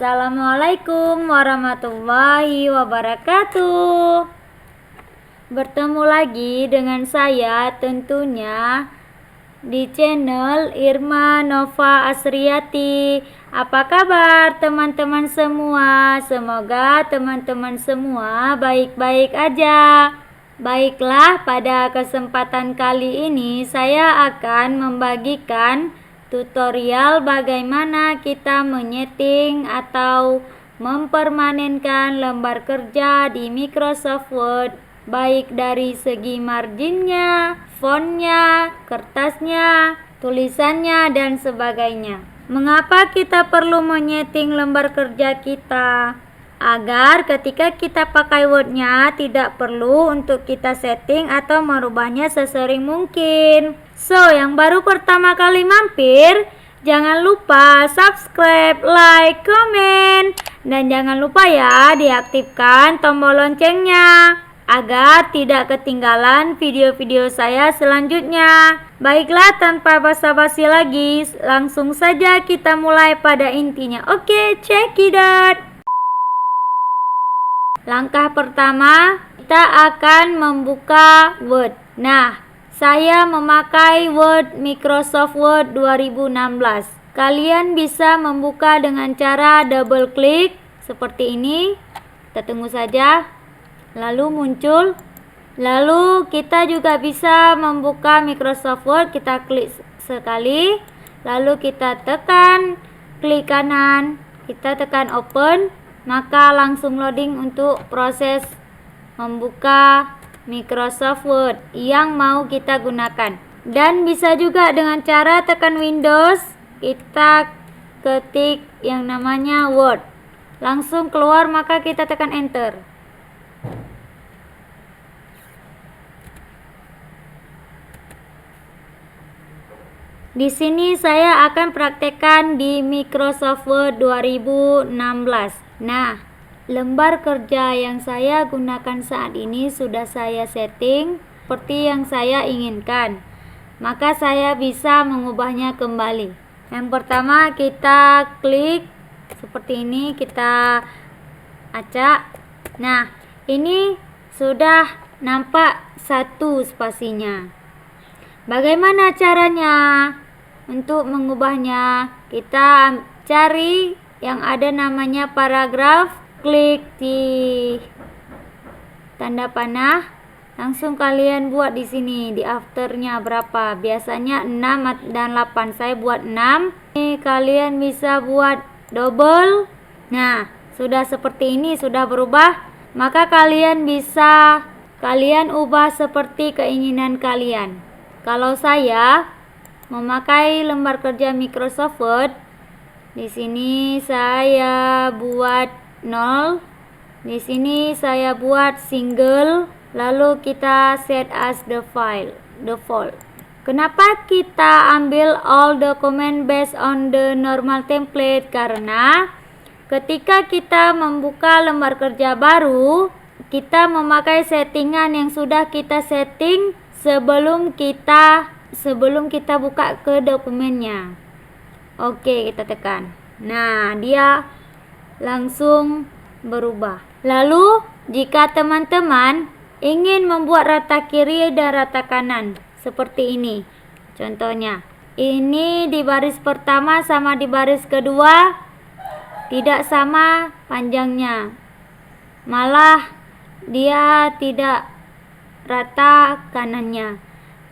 Assalamualaikum warahmatullahi wabarakatuh. Bertemu lagi dengan saya tentunya di channel Irma Nova Asriati. Apa kabar teman-teman semua? Semoga teman-teman semua baik-baik aja. Baiklah, pada kesempatan kali ini saya akan membagikan tutorial bagaimana kita menyeting atau mempermanenkan lembar kerja di Microsoft Word, baik dari segi marginnya, fontnya, kertasnya, tulisannya, dan sebagainya. Mengapa kita perlu menyeting lembar kerja kita? Agar ketika kita pakai Word-nya tidak perlu untuk kita setting atau merubahnya sesering mungkin. So, yang baru pertama kali mampir, jangan lupa subscribe, like, komen, dan jangan lupa ya diaktifkan tombol loncengnya agar tidak ketinggalan video-video saya selanjutnya. Baiklah, tanpa basa-basi lagi, langsung saja kita mulai pada intinya. Oke, check it out. Langkah pertama, kita akan membuka Word. Nah, saya memakai Word Microsoft Word 2016. Kalian bisa membuka dengan cara double klik seperti ini. Kita tunggu saja. Lalu muncul. Lalu kita juga bisa membuka Microsoft Word. Kita klik sekali. Lalu kita tekan klik kanan. Kita tekan open. Maka langsung loading untuk proses membuka Microsoft Word yang mau kita gunakan. Dan bisa juga dengan cara tekan Windows, kita ketik yang namanya Word. Langsung keluar, maka kita tekan Enter. Di sini saya akan praktekkan di Microsoft Word 2016. Nah, lembar kerja yang saya gunakan saat ini sudah saya setting seperti yang saya inginkan. Maka saya bisa mengubahnya kembali. Yang pertama kita klik seperti ini, kita acak. Nah, ini sudah nampak satu spasinya. Bagaimana caranya untuk mengubahnya? Kita cari yang ada namanya paragraf, klik di tanda panah, langsung kalian buat di sini di afternya berapa. Biasanya 6 dan 8. Saya buat 6. Ini kalian bisa buat double. Nah, sudah seperti ini, sudah berubah. Maka kalian bisa ubah seperti keinginan kalian. Kalau saya memakai lembar kerja Microsoft Word, di sini saya buat 0. Di sini saya buat single. Lalu kita set as the file default. Kenapa kita ambil all document based on the normal template? Karena ketika kita membuka lembar kerja baru, kita memakai settingan yang sudah kita setting sebelum kita buka ke dokumennya. Oke, kita tekan. Nah, dia langsung berubah. Lalu, jika teman-teman ingin membuat rata kiri dan rata kanan seperti ini. Contohnya, ini di baris pertama sama di baris kedua tidak sama panjangnya. Malah dia tidak rata kanannya.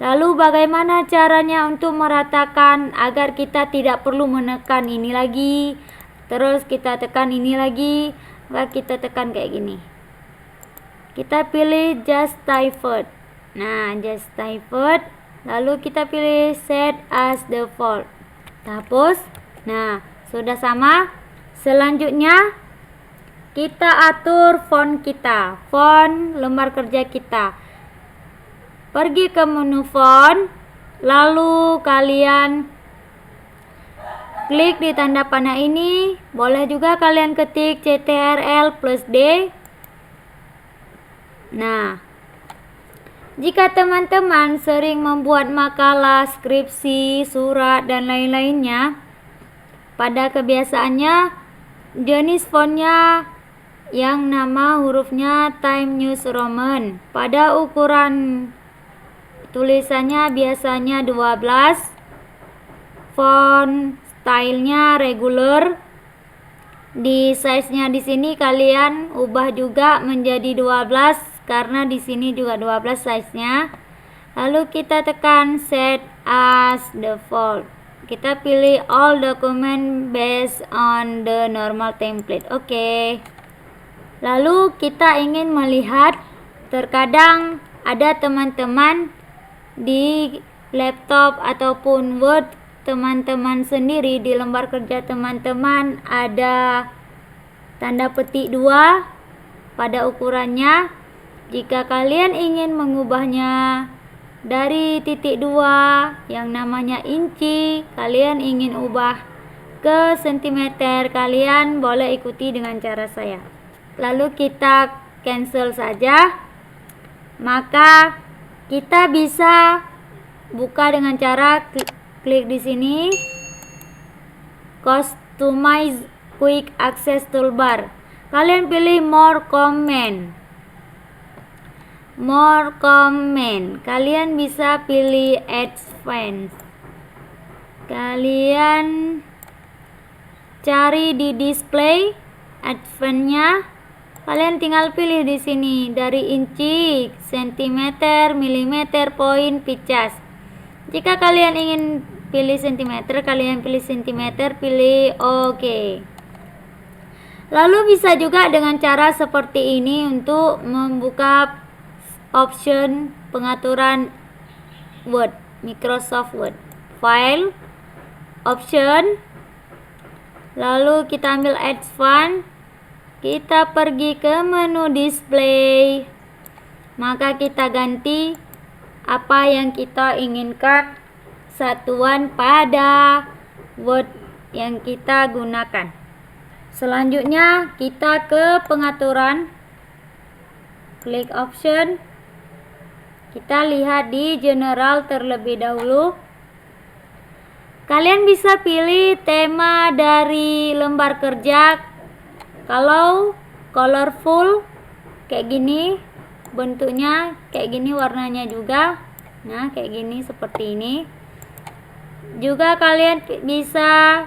Lalu bagaimana caranya untuk meratakan agar kita tidak perlu menekan ini lagi, terus kita tekan ini lagi, maka kita tekan kayak gini. Kita pilih just typed. Nah, just typed. Lalu kita pilih set as default. Hapus. Nah, sudah sama. Selanjutnya kita atur font kita, font lembar kerja kita. Pergi ke menu font, lalu kalian klik di tanda panah ini. Boleh juga kalian ketik Ctrl+D. Nah, jika teman-teman sering membuat makalah, skripsi, surat, dan lain-lainnya, pada kebiasaannya jenis fontnya yang nama hurufnya Times New Roman. Pada ukuran tulisannya biasanya 12. Font stylenya regular. Di size-nya di sini kalian ubah juga menjadi 12 karena di sini juga 12 size-nya. Lalu kita tekan set as default. Kita pilih all document based on the normal template. Oke. Lalu kita ingin melihat, terkadang ada teman-teman di laptop ataupun Word teman-teman sendiri, di lembar kerja teman-teman ada tanda petik 2 pada ukurannya. Jika kalian ingin mengubahnya dari titik 2 yang namanya inci, kalian ingin ubah ke sentimeter, kalian boleh ikuti dengan cara saya. Lalu kita cancel saja. Maka kita bisa buka dengan cara klik di sini, Customize Quick Access Toolbar. Kalian pilih More Comment. Kalian bisa pilih Advanced. Kalian cari di display Advance-nya. Kalian tinggal pilih di sini dari inci, sentimeter, milimeter, poin, picas. Jika kalian ingin pilih sentimeter, kalian pilih sentimeter, pilih OK. Lalu bisa juga dengan cara seperti ini untuk membuka option pengaturan Word, Microsoft Word. File, Option, lalu kita ambil Advanced, kita pergi ke menu Display, maka kita ganti apa yang kita inginkan satuan pada Word yang kita gunakan. Selanjutnya kita ke pengaturan, klik option, kita lihat di general terlebih dahulu. Kalian bisa pilih tema dari lembar kerja. Kalau colorful kayak gini bentuknya, kayak gini warnanya juga. Nah, kayak gini, seperti ini. Juga kalian bisa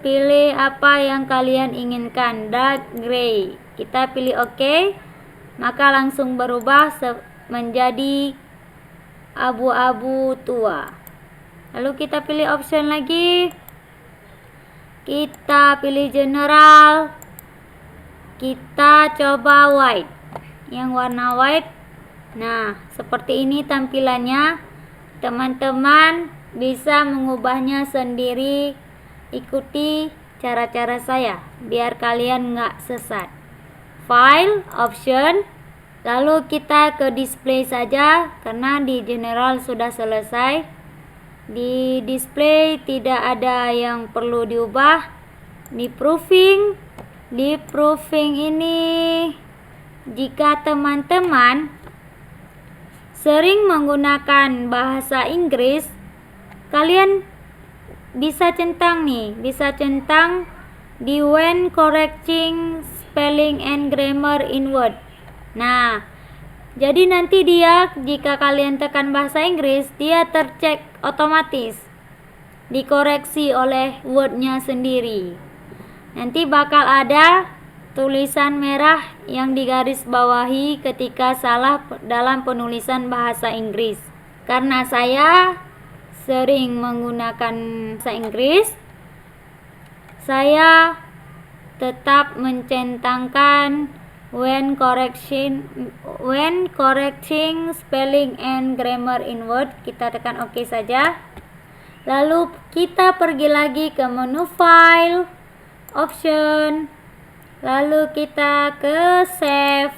pilih apa yang kalian inginkan, dark gray. Kita pilih OK, maka langsung berubah menjadi abu-abu tua. Lalu kita pilih option lagi, kita pilih general, kita coba white, yang warna white. Nah, seperti ini tampilannya. Teman-teman bisa mengubahnya sendiri, ikuti cara-cara saya biar kalian nggak sesat. File, option, lalu kita ke display saja karena di general sudah selesai. Di display tidak ada yang perlu diubah. Di proofing ini, jika teman-teman sering menggunakan bahasa Inggris, kalian bisa centang di when correcting spelling and grammar in Word. Nah, jadi nanti jika kalian tekan bahasa Inggris, dia tercek otomatis, dikoreksi oleh Word-nya sendiri. Nanti bakal ada tulisan merah yang digaris bawahi ketika salah dalam penulisan bahasa Inggris. Karena saya sering menggunakan bahasa Inggris, saya tetap mencentangkan when correcting spelling and grammar in Word. Kita tekan OK saja. Lalu kita pergi lagi ke menu File, Option, lalu kita ke Save.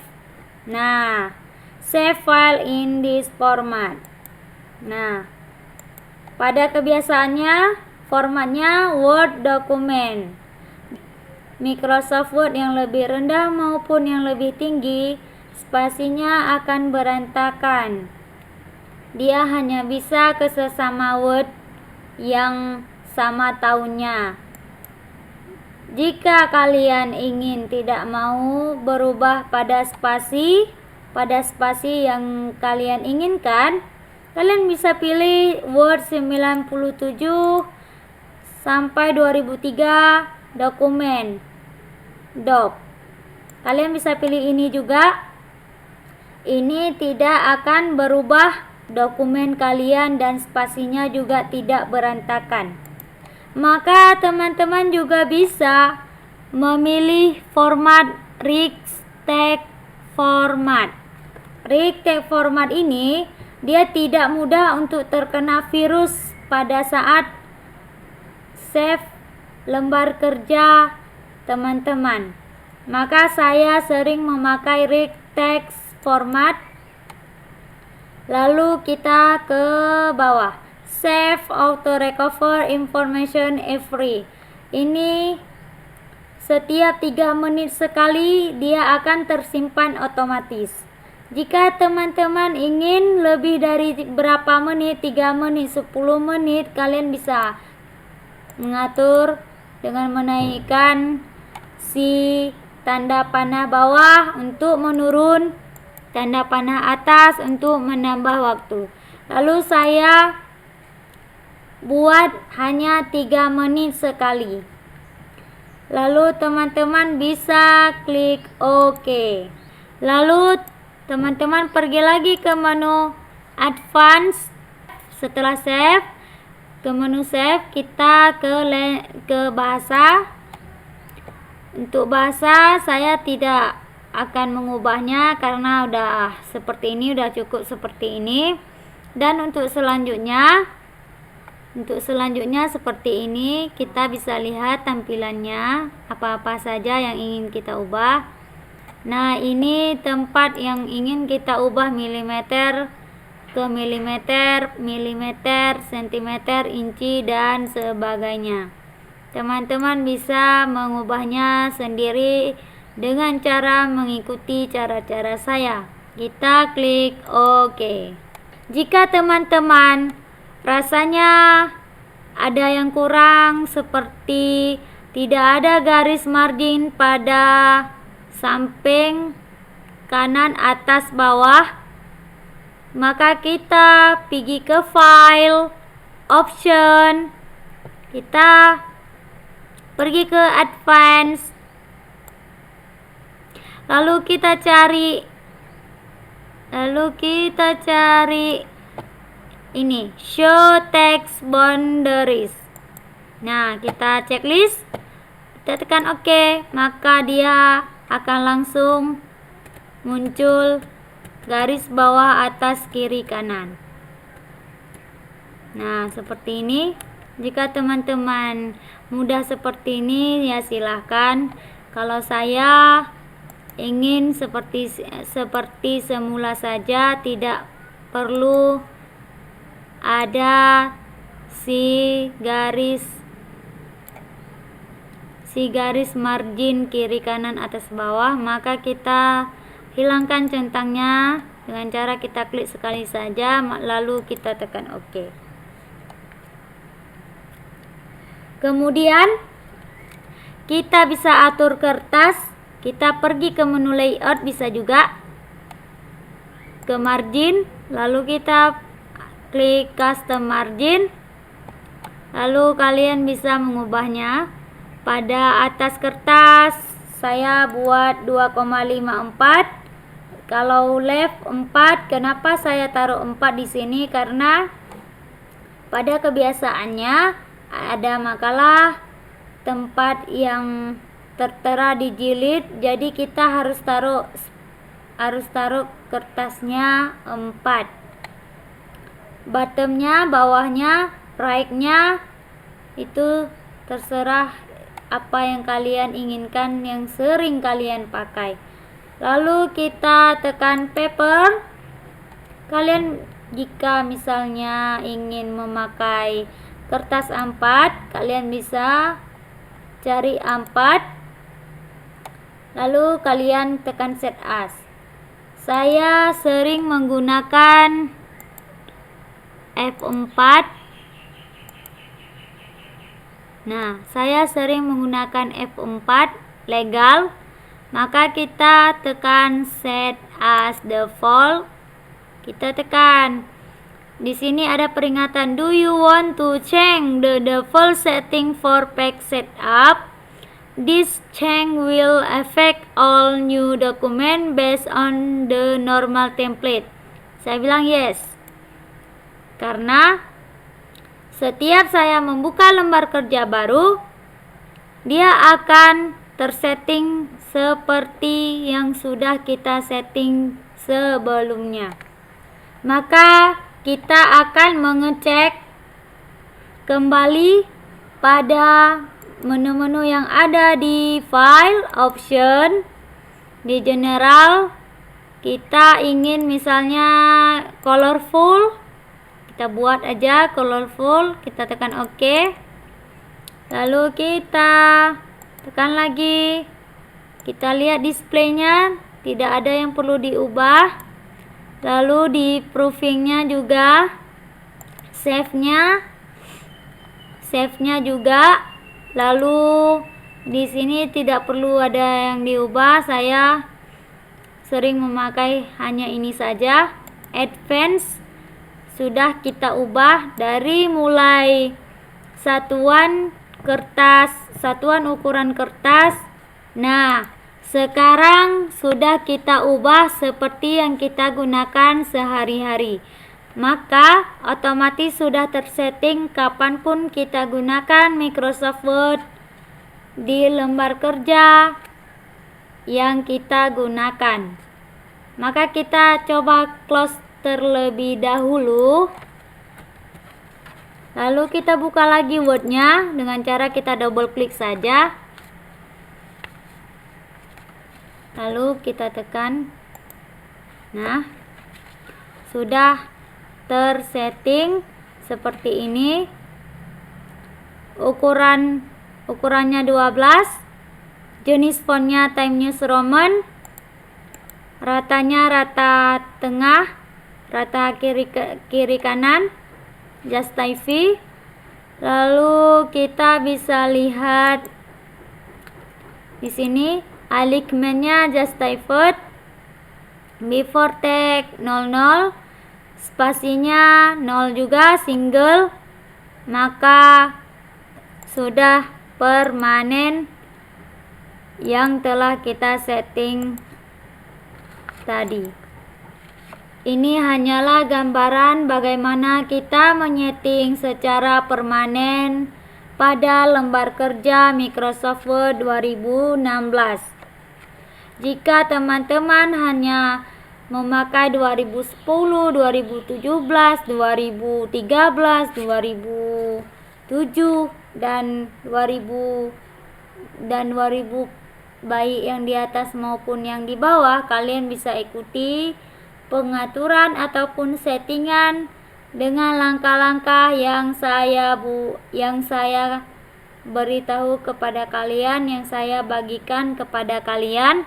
Nah, save file in this format. Nah, pada kebiasaannya formatnya Word dokumen. Microsoft Word yang lebih rendah maupun yang lebih tinggi, spasinya akan berantakan. Dia hanya bisa ke sesama Word yang sama tahunnya. Jika kalian ingin tidak mau berubah pada spasi yang kalian inginkan, kalian bisa pilih Word 97 sampai 2003 dokumen doc. Kalian bisa pilih ini juga. Ini tidak akan berubah dokumen kalian dan spasinya juga tidak berantakan. Maka teman-teman juga bisa memilih format RIG-TeX format. RIG-TeX format ini dia tidak mudah untuk terkena virus pada saat save lembar kerja teman-teman. Maka saya sering memakai RIG-TeX format. Lalu kita ke bawah, save auto recover information every. Ini setiap 3 menit sekali dia akan tersimpan otomatis. Jika teman-teman ingin lebih dari berapa menit, 3 menit, 10 menit, kalian bisa mengatur dengan menaikkan si tanda panah bawah untuk menurun, tanda panah atas untuk menambah waktu. Lalu saya buat hanya 3 menit sekali. Lalu teman-teman bisa klik OK. Lalu teman-teman pergi lagi ke menu Advance. Setelah save, ke menu save kita ke bahasa. Untuk bahasa saya tidak akan mengubahnya karena udah seperti ini, udah cukup seperti ini. Dan untuk selanjutnya seperti ini, kita bisa lihat tampilannya apa-apa saja yang ingin kita ubah. Nah, ini tempat yang ingin kita ubah milimeter ke milimeter, sentimeter, inci dan sebagainya. Teman-teman bisa mengubahnya sendiri dengan cara mengikuti cara-cara saya. Kita klik OK. Jika teman-teman rasanya ada yang kurang, seperti tidak ada garis margin pada samping kanan, atas, bawah, maka kita pergi ke File, Option, kita pergi ke Advance, lalu kita cari ini Show Text Boundaries. Nah, kita checklist, kita tekan OK, maka dia akan langsung muncul garis bawah, atas, kiri, kanan. Nah, seperti ini. Jika teman-teman mudah seperti ini, ya silahkan. Kalau saya ingin seperti semula saja, tidak perlu ada si garis margin kiri, kanan, atas, bawah, maka kita hilangkan centangnya dengan cara kita klik sekali saja, lalu kita tekan OK. Kemudian kita bisa atur kertas. Kita pergi ke menu layout, bisa juga ke margin, lalu kita klik custom margin, lalu kalian bisa mengubahnya. Pada atas kertas saya buat 2,54. Kalau left 4, kenapa saya taruh 4 di sini? Karena pada kebiasaannya ada makalah tempat yang tertera di jilid, jadi kita harus taruh kertasnya 4. Bottomnya, bawahnya, right-nya itu terserah apa yang kalian inginkan, yang sering kalian pakai. Lalu kita tekan paper. Kalian jika misalnya ingin memakai kertas A4, kalian bisa cari A4, lalu kalian tekan set as. Saya sering menggunakan F4 Nah, saya sering menggunakan F4 legal, maka kita tekan set as default. Kita tekan. Di sini ada peringatan, do you want to change the default setting for page setup? This change will affect all new document based on the normal template. Saya bilang yes. Karena setiap saya membuka lembar kerja baru, dia akan tersetting seperti yang sudah kita setting sebelumnya. Maka kita akan mengecek kembali pada menu-menu yang ada di file, option, di general. Kita ingin misalnya colorful, kita buat aja colorful, kita tekan OK. Lalu kita tekan lagi, kita lihat displaynya tidak ada yang perlu diubah. Lalu di proofingnya juga, save-nya juga. Lalu di sini tidak perlu ada yang diubah, saya sering memakai hanya ini saja. Advance sudah kita ubah dari mulai satuan ukuran kertas. Nah, sekarang sudah kita ubah seperti yang kita gunakan sehari-hari. Maka otomatis sudah tersetting kapanpun kita gunakan Microsoft Word di lembar kerja yang kita gunakan. Maka kita coba close terlebih dahulu. Lalu kita buka lagi Word-nya dengan cara kita double klik saja. Lalu kita tekan. Nah, sudah tersetting seperti ini. Ukurannya 12. Jenis fontnya Times New Roman. Ratanya rata tengah, rata kiri kanan, Justify. Lalu kita bisa lihat di sini alignment-nya justified, before tag 00, spasinya 0 juga, single, maka sudah permanen yang telah kita setting tadi. Ini hanyalah gambaran bagaimana kita menyeting secara permanen pada lembar kerja Microsoft Word 2016. Jika teman-teman hanya memakai 2010, 2017, 2013, 2007 dan 2000 baik yang di atas maupun yang di bawah, kalian bisa ikuti pengaturan ataupun settingan dengan langkah-langkah yang saya beritahu kepada kalian, yang saya bagikan kepada kalian.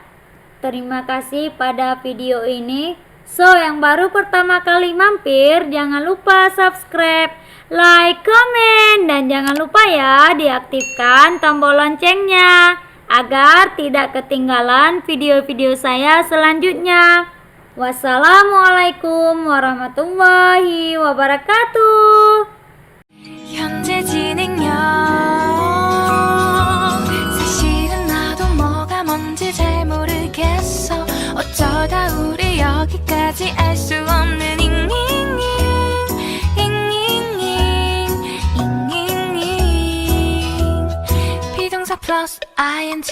Terima kasih pada video ini. So, yang baru pertama kali mampir, jangan lupa subscribe, like, komen, dan jangan lupa ya diaktifkan tombol loncengnya agar tidak ketinggalan video-video saya selanjutnya. Wassalamualaikum warahmatullahi wabarakatuh. 현재 진행형 사실은 나도 뭐가 뭔지 잘 모르겠어 어쩌다 우리 여기까지 알 수 없는 비동사 플러스 ing